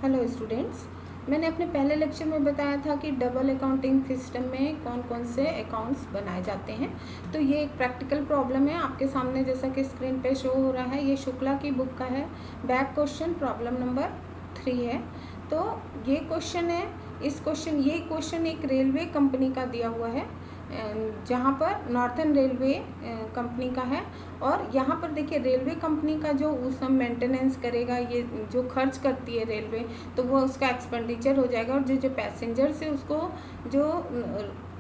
Hello students, मैंने अपने पहले लेक्चर में बताया था कि डबल अकाउंटिंग सिस्टम में कौन कौन से अकाउंट्स बनाए जाते हैं। तो ये एक प्रैक्टिकल प्रॉब्लम है आपके सामने, जैसा कि स्क्रीन पे शो हो रहा है। ये शुक्ला की बुक का है। बैक क्वेश्चन प्रॉब्लम नंबर 3 है। तो ये क्वेश्चन है, ये क्वेश्चन एक रेलवे कंपनी का दिया हुआ है, जहाँ पर नॉर्थन रेलवे कंपनी का है। और यहाँ पर देखिए, रेलवे कंपनी का जो उसका मेंटेनेंस करेगा, ये जो खर्च करती है रेलवे, तो वो उसका एक्सपेंडिचर हो जाएगा। और जो पैसेंजर से उसको जो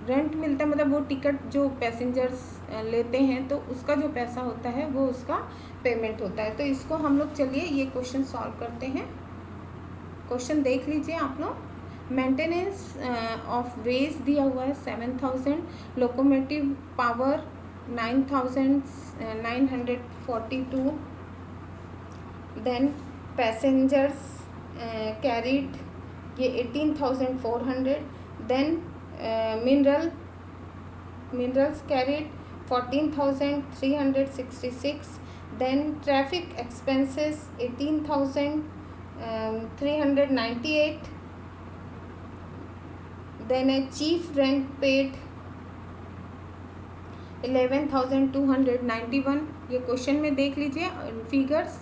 रेंट मिलता है, मतलब वो टिकट जो पैसेंजर्स लेते हैं, तो उसका जो पैसा होता है वो उसका पेमेंट होता है। तो इसको हम लोग, चलिए ये क्वेश्चन सॉल्व करते हैं। क्वेश्चन देख लीजिए आप लोग। मेंटेनेंस ऑफ वेज दिया हुआ है 7000, locomotive power 9942, then passengers carried ये 18400, then minerals carried 14366, then traffic expenses 18398, then a chief rent paid 11291। ये क्वेश्चन में देख लीजिए फिगर्स।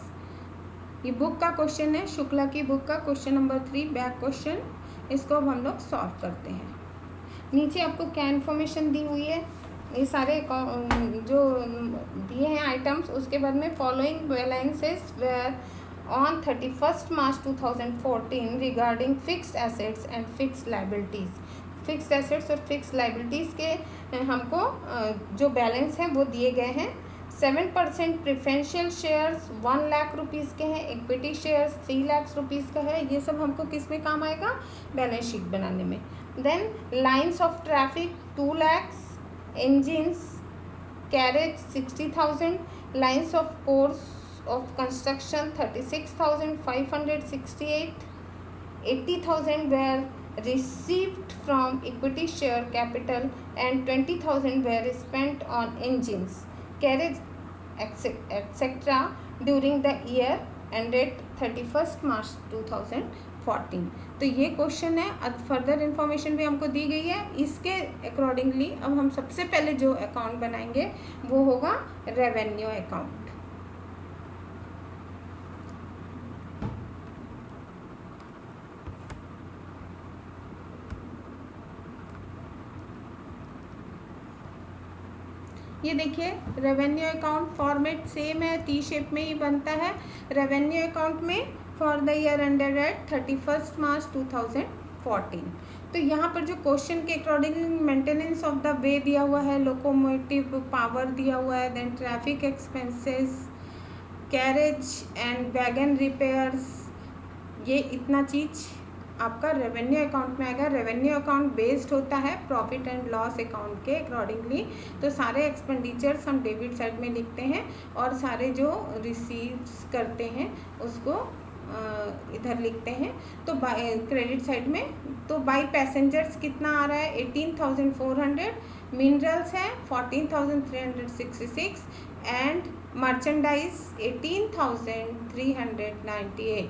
ये बुक का क्वेश्चन है, शुक्ला की बुक का क्वेश्चन नंबर 3 बैक क्वेश्चन। इसको अब हम लोग सॉल्व करते हैं। नीचे आपको क्या इन्फॉर्मेशन दी हुई है, ये सारे जो दिए हैं आइटम्स, उसके बाद में following balances were on 31 March 2014 regarding fixed assets and fixed liabilities. Fixed assets और फिक्स्ड लाइबिलिटीज़ के हमको जो बैलेंस हैं वो दिए गए हैं। 7% प्रिफरेंशियल शेयर्स 1 लाख रुपीज़ के हैं, इक्विटी शेयर्स 3 लाख रुपीज़ का है। ये सब हमको किस में काम आएगा? बैलेंस शीट बनाने में। Then lines of traffic 2 lakhs, engines carriage 60,000, lines of course of construction 36,568, 80,000 were received from equity share capital and 20,000 were spent on engines, carriage, etc. during the year ended 31st March 2014। तो ये question है। Further information भी हमको दी गई है। इसके accordingly अब हम सबसे पहले जो अकाउंट बनाएंगे वो होगा रेवेन्यू अकाउंट। ये देखिए, रेवेन्यू अकाउंट फॉर्मेट सेम है, टी शेप में ही बनता है। रेवेन्यू अकाउंट में for the year ended at 31 March 2014। तो यहाँ पर जो क्वेश्चन के according maintenance of the way दिया हुआ है, लोकोमोटिव पावर दिया हुआ है, then traffic expenses, carriage and wagon repairs, ये इतना चीज़ आपका रेवेन्यू अकाउंट में आएगा। रेवेन्यू अकाउंट बेस्ड होता है प्रॉफिट एंड लॉस अकाउंट के अकॉर्डिंगली। तो सारे एक्सपेंडिचर्स हम डेबिट साइड में लिखते हैं और सारे जो रिसीव्स करते हैं उसको इधर लिखते हैं। तो बाय क्रेडिट साइड में, तो बाय पैसेंजर्स कितना आ रहा है? 18,400, मिनरल्स है 14,366 एंड मर्चेंडाइज 18,398।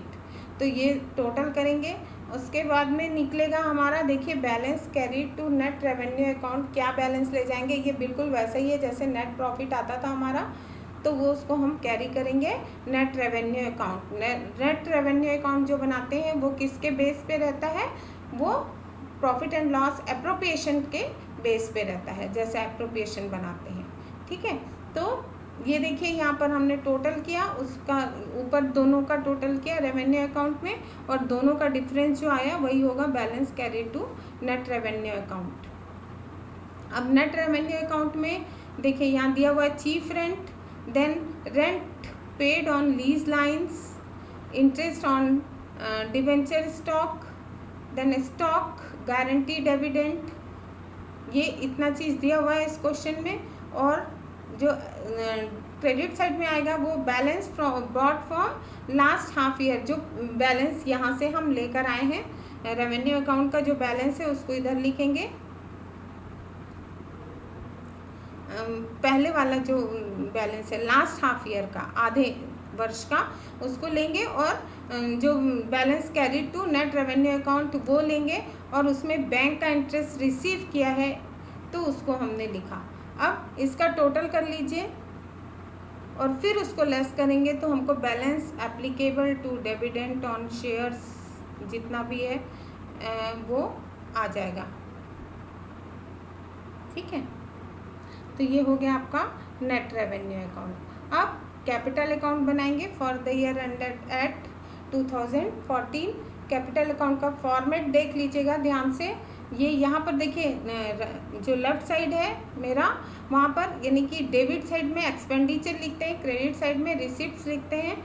तो ये टोटल करेंगे, उसके बाद में निकलेगा हमारा, देखिए, balance carried to net revenue account. क्या बैलेंस ले जाएंगे? ये बिल्कुल वैसा ही है जैसे नेट प्रॉफिट आता था हमारा, तो वो उसको हम कैरी करेंगे net revenue account. Net revenue account जो बनाते हैं वो किसके बेस पे रहता है? वो प्रॉफिट एंड लॉस एप्रोप्रिएशन के बेस पे रहता है, जैसे एप्रोप्रिएशन बनाते हैं। ठीक है, तो ये देखिए यहाँ पर हमने टोटल किया, उसका ऊपर दोनों का टोटल किया रेवेन्यू अकाउंट में, और दोनों का डिफरेंस जो आया वही होगा balance carry to net revenue account. अब नेट रेवेन्यू अकाउंट में देखिए यहाँ दिया हुआ है chief rent, then rent paid on lease lines, interest on debenture stock, then stock guarantee dividend, ये इतना चीज़ दिया हुआ है इस क्वेश्चन में। और जो क्रेडिट साइड में आएगा वो balance brought from last half year, जो बैलेंस यहाँ से हम लेकर आए हैं रेवेन्यू अकाउंट का जो बैलेंस है उसको इधर लिखेंगे। पहले वाला जो बैलेंस है लास्ट हाफ ईयर का, आधे वर्ष का उसको लेंगे, और जो balance carried to net revenue account वो लेंगे, और उसमें बैंक का इंटरेस्ट रिसीव किया है तो उसको हमने लिखा। अब इसका टोटल कर लीजिए और फिर उसको लेस करेंगे तो हमको balance applicable to dividend on shares जितना भी है वो आ जाएगा। ठीक है, तो ये हो गया आपका नेट रेवेन्यू अकाउंट। अब कैपिटल अकाउंट बनाएंगे for the year ended eight 2014। Capital account का फॉर्मेट देख लीजिएगा ध्यान से। ये यहाँ पर देखिए जो लेफ्ट साइड है मेरा, वहाँ पर यानी कि डेबिट साइड में एक्सपेंडिचर लिखते हैं, क्रेडिट साइड में रिसिप्ट्स लिखते हैं।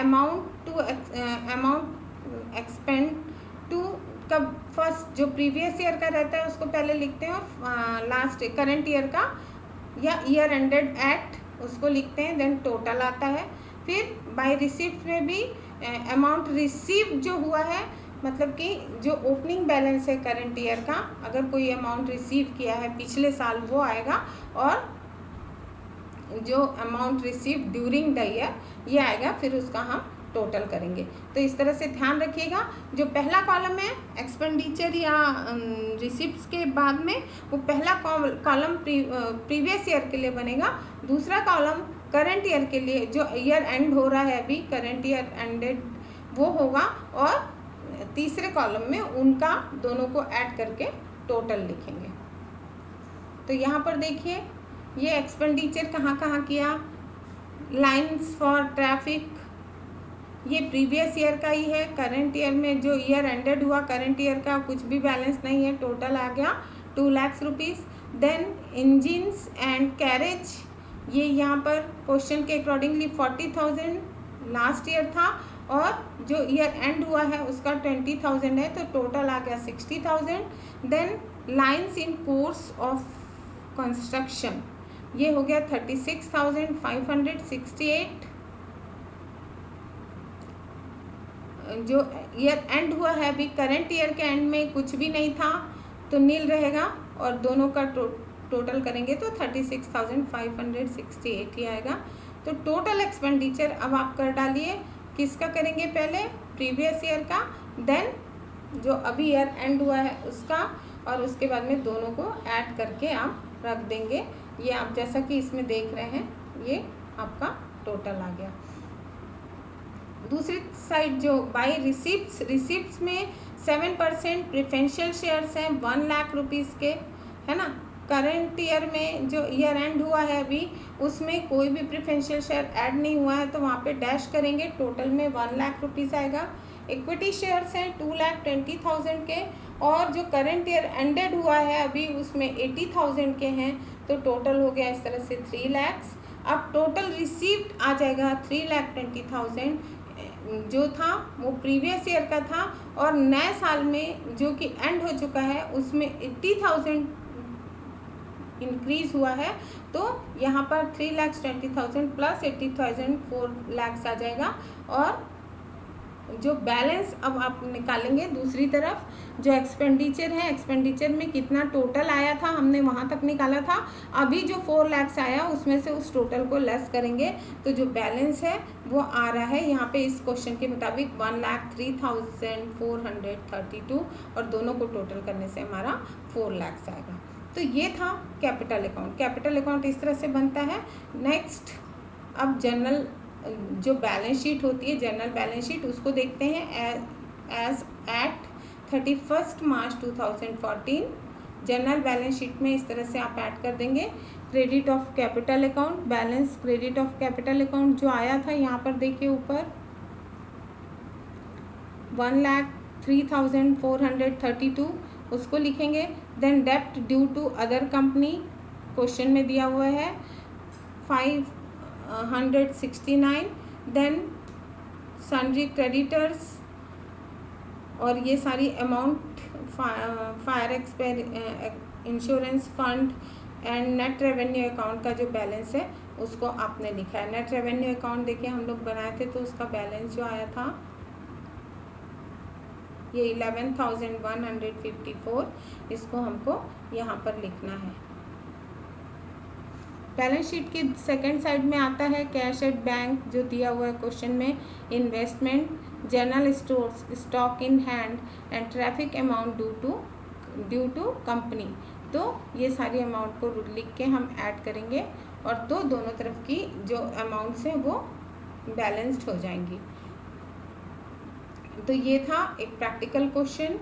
अमाउंट एक्सपेंड टू का फर्स्ट जो प्रीवियस ईयर का रहता है उसको पहले लिखते हैं, और लास्ट करंट ईयर का या ईयर एंडेड एट उसको लिखते हैं, देन टोटल आता है। फिर बाय रिसिप्ट में भी अमाउंट रिसीव जो हुआ है, मतलब कि जो ओपनिंग बैलेंस है करंट ईयर का, अगर कोई अमाउंट रिसीव किया है पिछले साल वो आएगा, और जो amount receive during the year ये आएगा, फिर उसका हम टोटल करेंगे। तो इस तरह से ध्यान रखिएगा, जो पहला कॉलम है एक्सपेंडिचर या रिसिप्ट्स के बाद में, वो पहला कॉलम प्रीवियस ईयर के लिए बनेगा, दूसरा कॉलम करंट ईयर के लिए जो ईयर एंड हो रहा है अभी, करंट ईयर एंडेड वो होगा, और तीसरे कॉलम में उनका दोनों को ऐड करके टोटल लिखेंगे। तो यहाँ पर देखिए ये एक्सपेंडिचर कहाँ कहाँ किया, लाइन्स फॉर ट्रैफिक ये प्रीवियस ईयर का ही है, करंट ईयर में जो ईयर एंडेड हुआ करंट ईयर का कुछ भी बैलेंस नहीं है, टोटल आ गया 2 lakh rupees. Then engines and carriage ये यहाँ पर क्वेश्चन के अकॉर्डिंगली 40,000 लास्ट ईयर था, और जो ईयर एंड हुआ है उसका 20,000 है, तो टोटल आ गया 60,000। Then lines in course of construction ये हो गया 36,568। जो ईयर एंड हुआ है अभी करंट ईयर के एंड में कुछ भी नहीं था तो नील रहेगा, और दोनों का टोटल करेंगे तो 36,568 ही आएगा। तो टोटल एक्सपेंडिचर अब आप कर डालिए, किसका करेंगे पहले, प्रीवियस ईयर का, देन जो अभी ईयर एंड हुआ है उसका, और उसके बाद में दोनों को ऐड करके आप रख देंगे। ये आप जैसा कि इसमें देख रहे हैं ये आपका टोटल आ गया। दूसरी साइड जो बाय रिसिप्ट्स में 7% प्रेफरेंशियल शेयर्स हैं 1 लाख रुपीज़ के, है ना। करंट ईयर में जो ईयर एंड हुआ है अभी उसमें कोई भी प्रेफरेंशियल शेयर ऐड नहीं हुआ है, तो वहाँ पे डैश करेंगे, टोटल में 1 लाख रुपीज़ आएगा। इक्विटी शेयर्स हैं 2,20,000 के, और जो करंट ईयर एंडेड हुआ है अभी उसमें 80,000 के हैं, तो टोटल हो गया इस तरह से 3 लाख। अब टोटल रिसीव्ड आ जाएगा 3,20,000, जो था वो प्रीवियस ईयर का था, और नए साल में जो कि एंड हो चुका है उसमें 80,000 इंक्रीज हुआ है, तो यहाँ पर 3,20,000 प्लस 80,000 4 लाख आ जाएगा। और जो बैलेंस अब आप निकालेंगे दूसरी तरफ, जो एक्सपेंडिचर है, एक्सपेंडिचर में कितना टोटल आया था हमने वहाँ तक निकाला था, अभी जो 4 लाख आया उसमें से उस टोटल को लेस करेंगे, तो जो बैलेंस है वो आ रहा है यहाँ पे इस क्वेश्चन के मुताबिक 1,03,432, और दोनों को टोटल करने से हमारा 4 लाख आएगा। तो ये था कैपिटल अकाउंट। कैपिटल अकाउंट इस तरह से बनता है। नेक्स्ट अब जनरल जो बैलेंस शीट होती है, जनरल बैलेंस शीट, उसको देखते हैं। As eight 31 March 2014 general balance sheet में इस तरह से आप ऐड कर देंगे। Credit of capital account, balance credit of capital account जो आया था यहाँ पर देखिए ऊपर 1,03,432 उसको लिखेंगे। देन डेप्ट due to other company question में दिया हुआ है 569। देन सन्ड्री क्रेडिटर्स, और ये सारी amount fire insurance fund and net revenue account का जो बैलेंस है उसको आपने लिखा है। नेट रेवेन्यू अकाउंट देखिए हम लोग बनाए थे तो उसका बैलेंस जो आया था ये 11,154, इसको हमको यहाँ पर लिखना है। बैलेंस शीट की सेकंड साइड में आता है कैश एट बैंक जो दिया हुआ है क्वेश्चन में, investment, general stores, stock in hand and traffic amount due to company. तो ये सारी अमाउंट को लिख के हम ऐड करेंगे और तो दोनों तरफ की जो अमाउंट्स हैं वो बैलेंस्ड हो जाएंगी। तो ये था एक प्रैक्टिकल क्वेश्चन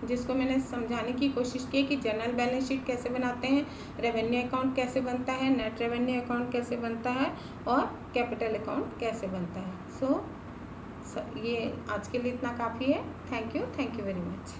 जिसको मैंने समझाने की कोशिश की कि जनरल बैलेंस शीट कैसे बनाते हैं, रेवेन्यू अकाउंट कैसे बनता है, नेट रेवेन्यू अकाउंट कैसे बनता है और कैपिटल अकाउंट कैसे बनता है। सो ये आज के लिए इतना काफ़ी है। Thank you very much.